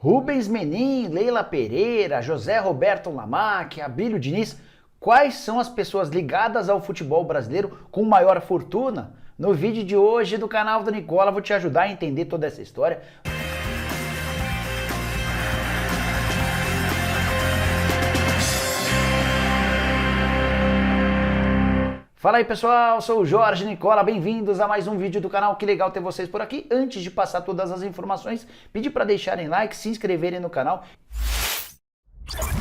Rubens Menin, Leila Pereira, José Roberto Lamarque, Abílio Diniz, quais são as pessoas ligadas ao futebol brasileiro com maior fortuna? No vídeo de hoje do canal do Nicola, vou te ajudar a entender toda essa história. Fala aí pessoal, sou o Jorge Nicola, bem-vindos a mais um vídeo do canal, que legal ter vocês por aqui. Antes de passar todas as informações, pedir para deixarem like, se inscreverem no canal.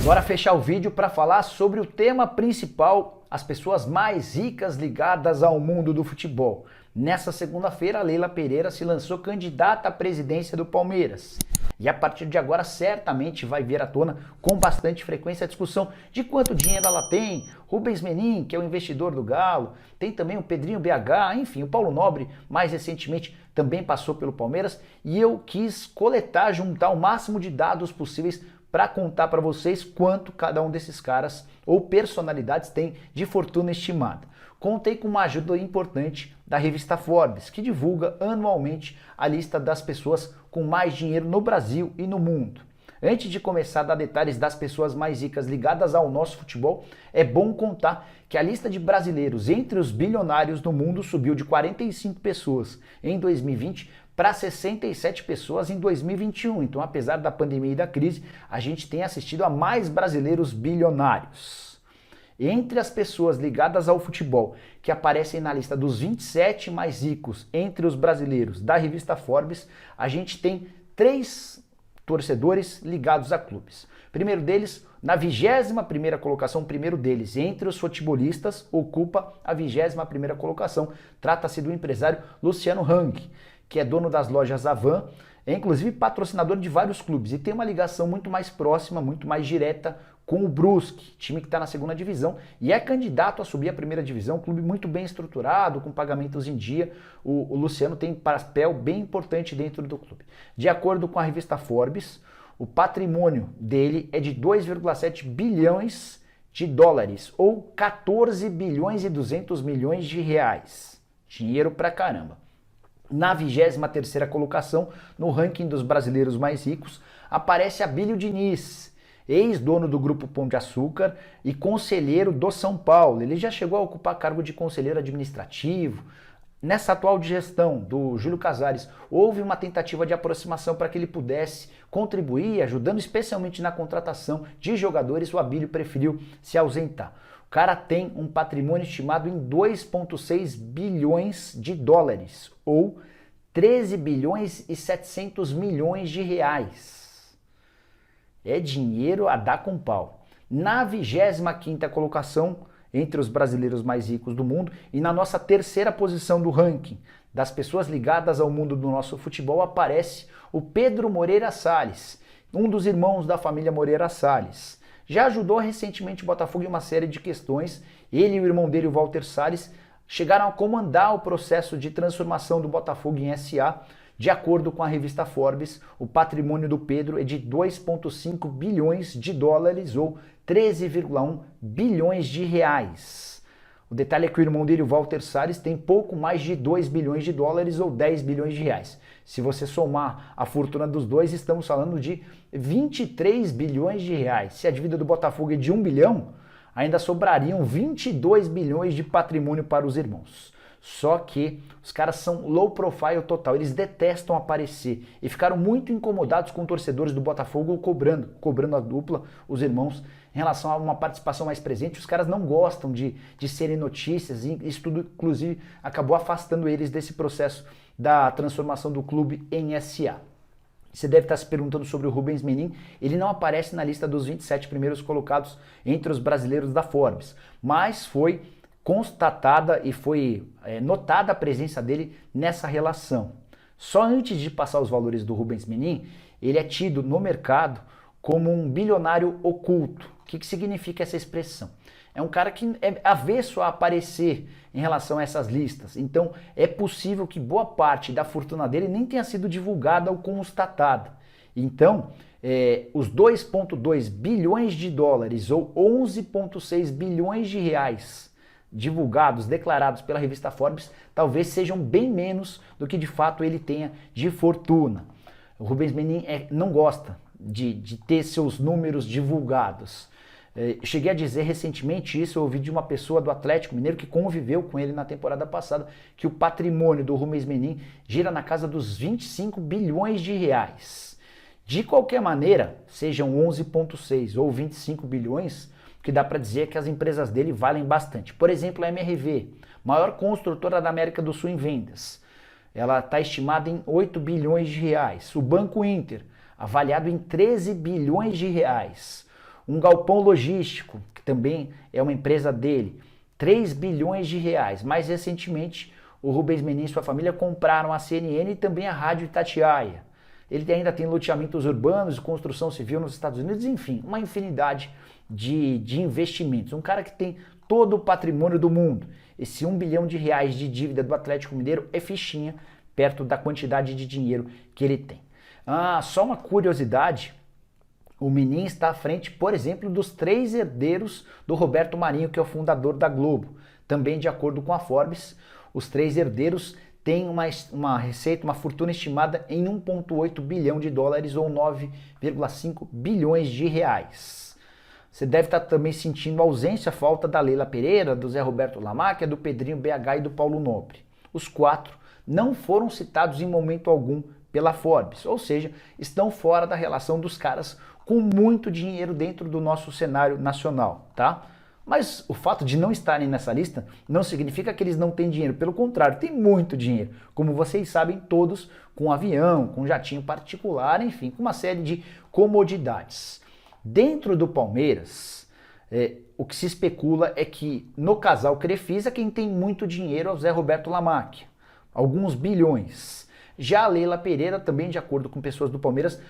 Bora fechar o vídeo para falar sobre o tema principal, as pessoas mais ricas ligadas ao mundo do futebol. Nessa segunda-feira, a Leila Pereira se lançou candidata à presidência do Palmeiras. E a partir de agora, certamente vai vir à tona com bastante frequência a discussão de quanto dinheiro ela tem. Rubens Menin, que é o investidor do Galo, tem também o Pedrinho BH, enfim, o Paulo Nobre, mais recentemente, também passou pelo Palmeiras. E eu quis coletar, juntar o máximo de dados possíveis para contar para vocês quanto cada um desses caras ou personalidades tem de fortuna estimada. Contei com uma ajuda importante da revista Forbes, que divulga anualmente a lista das pessoas com mais dinheiro no Brasil e no mundo. Antes de começar a dar detalhes das pessoas mais ricas ligadas ao nosso futebol, é bom contar que a lista de brasileiros entre os bilionários do mundo subiu de 45 pessoas em 2020 para 67 pessoas em 2021. Então, apesar da pandemia e da crise, a gente tem assistido a mais brasileiros bilionários. Entre as pessoas ligadas ao futebol que aparecem na lista dos 27 mais ricos entre os brasileiros da revista Forbes, a gente tem 3 torcedores ligados a clubes. Primeiro deles, na 21ª colocação, o primeiro deles entre os futebolistas ocupa a 21ª colocação. Trata-se do empresário Luciano Hang, que é dono das lojas Avan, é inclusive patrocinador de vários clubes e tem uma ligação muito mais próxima, muito mais direta com o Brusque, time que está na 2ª divisão e é candidato a subir a 1ª divisão, um clube muito bem estruturado, com pagamentos em dia. O Luciano tem um papel bem importante dentro do clube. De acordo com a revista Forbes, o patrimônio dele é de 2,7 bilhões de dólares ou 14 bilhões e 200 milhões de reais. Dinheiro pra caramba. Na 23ª colocação, no ranking dos brasileiros mais ricos, aparece Abílio Diniz, ex-dono do Grupo Pão de Açúcar e conselheiro do São Paulo. Ele já chegou a ocupar cargo de conselheiro administrativo. Nessa atual gestão do Júlio Casares, houve uma tentativa de aproximação para que ele pudesse contribuir, ajudando especialmente na contratação de jogadores. O Abílio preferiu se ausentar. O cara tem um patrimônio estimado em 2,6 bilhões de dólares, ou 13 bilhões e 700 milhões de reais. É dinheiro a dar com pau. Na 25ª colocação, entre os brasileiros mais ricos do mundo, e na nossa 3ª posição do ranking das pessoas ligadas ao mundo do nosso futebol, aparece o Pedro Moreira Salles, um dos irmãos da família Moreira Salles. Já ajudou recentemente o Botafogo em uma série de questões. Ele e o irmão dele, o Walter Salles, chegaram a comandar o processo de transformação do Botafogo em SA. De acordo com a revista Forbes, o patrimônio do Pedro é de 2,5 bilhões de dólares ou 13,1 bilhões de reais. O detalhe é que o irmão dele, o Walter Salles, tem pouco mais de 2 bilhões de dólares ou 10 bilhões de reais. Se você somar a fortuna dos dois, estamos falando de 23 bilhões de reais. Se a dívida do Botafogo é de 1 bilhão, ainda sobrariam 22 bilhões de patrimônio para os irmãos. Só que os caras são low profile total, eles detestam aparecer e ficaram muito incomodados com torcedores do Botafogo cobrando a dupla, os irmãos, em relação a uma participação mais presente. Os caras não gostam de serem notícias e isso tudo, inclusive, acabou afastando eles desse processo da transformação do clube em SA. Você deve estar se perguntando sobre o Rubens Menin. Ele não aparece na lista dos 27 primeiros colocados entre os brasileiros da Forbes, mas foi constatada e foi notada a presença dele nessa relação. Só antes de passar os valores do Rubens Menin, ele é tido no mercado como um bilionário oculto. O que significa essa expressão? É um cara que é avesso a aparecer em relação a essas listas. Então é possível que boa parte da fortuna dele nem tenha sido divulgada ou constatada. Então os 2,2 bilhões de dólares ou 11,6 bilhões de reais divulgados, declarados pela revista Forbes, talvez sejam bem menos do que de fato ele tenha de fortuna. O Rubens Menin não gosta de ter seus números divulgados. Eu cheguei a dizer recentemente isso, eu ouvi de uma pessoa do Atlético Mineiro que conviveu com ele na temporada passada, que o patrimônio do Rubens Menin gira na casa dos 25 bilhões de reais. De qualquer maneira, sejam 11,6 ou 25 bilhões, o que dá para dizer é que as empresas dele valem bastante. Por exemplo, a MRV, maior construtora da América do Sul em vendas, ela está estimada em 8 bilhões de reais. O Banco Inter, avaliado em 13 bilhões de reais. Um galpão logístico, que também é uma empresa dele, 3 bilhões de reais. Mais recentemente, o Rubens Menin e sua família compraram a CNN e também a Rádio Itatiaia. Ele ainda tem loteamentos urbanos, construção civil nos Estados Unidos, enfim, uma infinidade de investimentos. Um cara que tem todo o patrimônio do mundo. Esse 1 bilhão de reais de dívida do Atlético Mineiro é fichinha perto da quantidade de dinheiro que ele tem. Só uma curiosidade, o Menin está à frente, por exemplo, dos 3 herdeiros do Roberto Marinho, que é o fundador da Globo. Também de acordo com a Forbes, os 3 herdeiros têm uma receita, uma fortuna estimada em 1,8 bilhão de dólares ou 9,5 bilhões de reais. Você deve estar também sentindo a ausência, a falta da Leila Pereira, do Zé Roberto Lamáquia, do Pedrinho BH e do Paulo Nobre. Os 4 não foram citados em momento algum pela Forbes, ou seja, estão fora da relação dos caras com muito dinheiro dentro do nosso cenário nacional, tá? Mas o fato de não estarem nessa lista não significa que eles não têm dinheiro, pelo contrário, tem muito dinheiro, como vocês sabem todos, com avião, com jatinho particular, enfim, com uma série de comodidades. Dentro do Palmeiras, o que se especula é que no casal Crefisa quem tem muito dinheiro é o Zé Roberto Lamáquia, alguns bilhões. Já a Leila Pereira, também de acordo com pessoas do Palmeiras,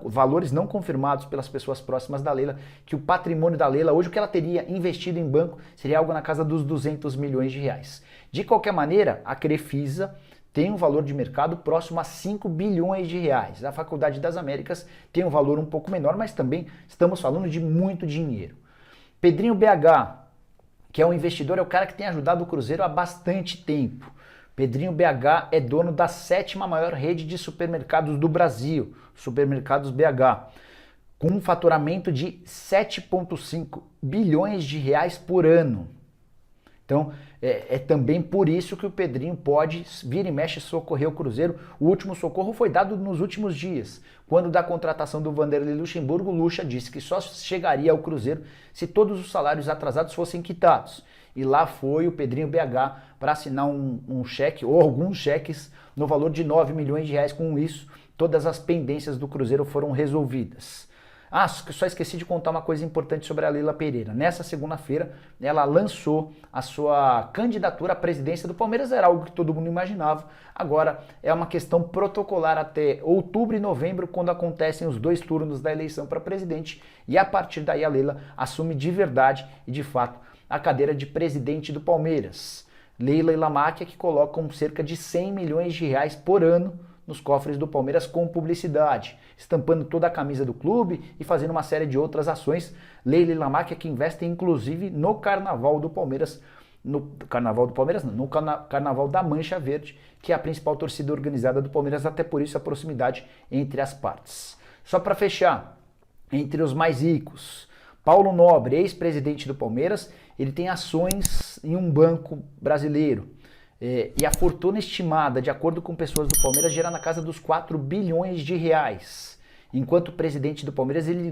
valores não confirmados pelas pessoas próximas da Leila, que o patrimônio da Leila, hoje o que ela teria investido em banco, seria algo na casa dos 200 milhões de reais. De qualquer maneira, a Crefisa tem um valor de mercado próximo a 5 bilhões de reais. A Faculdade das Américas tem um valor um pouco menor, mas também estamos falando de muito dinheiro. Pedrinho BH, que é um investidor, é o cara que tem ajudado o Cruzeiro há bastante tempo. Pedrinho BH é dono da 7ª maior rede de supermercados do Brasil, Supermercados BH, com um faturamento de 7,5 bilhões de reais por ano. Então, é também por isso que o Pedrinho pode vir e mexe socorrer o Cruzeiro. O último socorro foi dado nos últimos dias, quando da contratação do Vanderlei Luxemburgo, o Luxa disse que só chegaria ao Cruzeiro se todos os salários atrasados fossem quitados. E lá foi o Pedrinho BH para assinar um cheque ou alguns cheques no valor de 9 milhões de reais. Com isso, todas as pendências do Cruzeiro foram resolvidas. Só esqueci de contar uma coisa importante sobre a Leila Pereira. Nessa segunda-feira, ela lançou a sua candidatura à presidência do Palmeiras. Era algo que todo mundo imaginava. Agora é uma questão protocolar até outubro e novembro, quando acontecem os 2 turnos da eleição para presidente. E a partir daí a Leila assume de verdade e de fato a cadeira de presidente do Palmeiras. Leila e Lamáquia, que colocam cerca de 100 milhões de reais por ano nos cofres do Palmeiras com publicidade, estampando toda a camisa do clube e fazendo uma série de outras ações. Leila e Lamáquia que investem inclusive no Carnaval do Palmeiras, no Carnaval da Mancha Verde, que é a principal torcida organizada do Palmeiras, até por isso a proximidade entre as partes. Só para fechar, entre os mais ricos, Paulo Nobre, ex-presidente do Palmeiras, ele tem ações em um banco brasileiro. E a fortuna estimada, de acordo com pessoas do Palmeiras, gira na casa dos 4 bilhões de reais. Enquanto presidente do Palmeiras, ele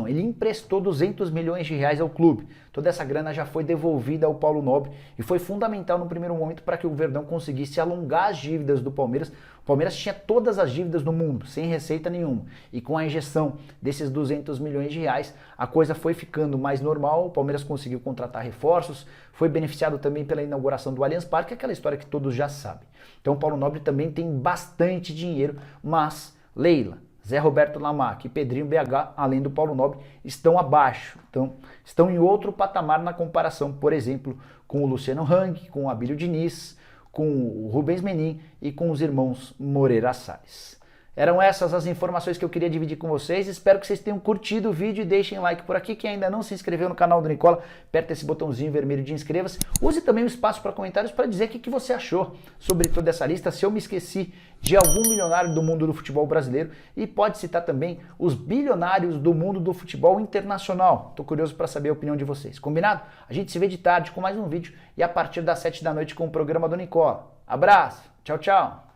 ele emprestou 200 milhões de reais ao clube. Toda essa grana já foi devolvida ao Paulo Nobre e foi fundamental no primeiro momento para que o Verdão conseguisse alongar as dívidas do Palmeiras. O Palmeiras tinha todas as dívidas do mundo, sem receita nenhuma. E com a injeção desses 200 milhões de reais, a coisa foi ficando mais normal. O Palmeiras conseguiu contratar reforços, foi beneficiado também pela inauguração do Allianz Parque, aquela história que todos já sabem. Então o Paulo Nobre também tem bastante dinheiro, mas Leila, Zé Roberto Lamáquia e Pedrinho BH, além do Paulo Nobre, estão abaixo. Então, estão em outro patamar na comparação, por exemplo, com o Luciano Hang, com o Abílio Diniz, com o Rubens Menin e com os irmãos Moreira Salles. Eram essas as informações que eu queria dividir com vocês. Espero que vocês tenham curtido o vídeo e deixem like por aqui. Quem ainda não se inscreveu no canal do Nicola, aperta esse botãozinho vermelho de inscreva-se. Use também o espaço para comentários para dizer o que você achou sobre toda essa lista, se eu me esqueci de algum milionário do mundo do futebol brasileiro, e pode citar também os bilionários do mundo do futebol internacional. Estou curioso para saber a opinião de vocês. Combinado? A gente se vê de tarde com mais um vídeo e a partir das 7 da noite com o programa do Nicola. Abraço, tchau, tchau.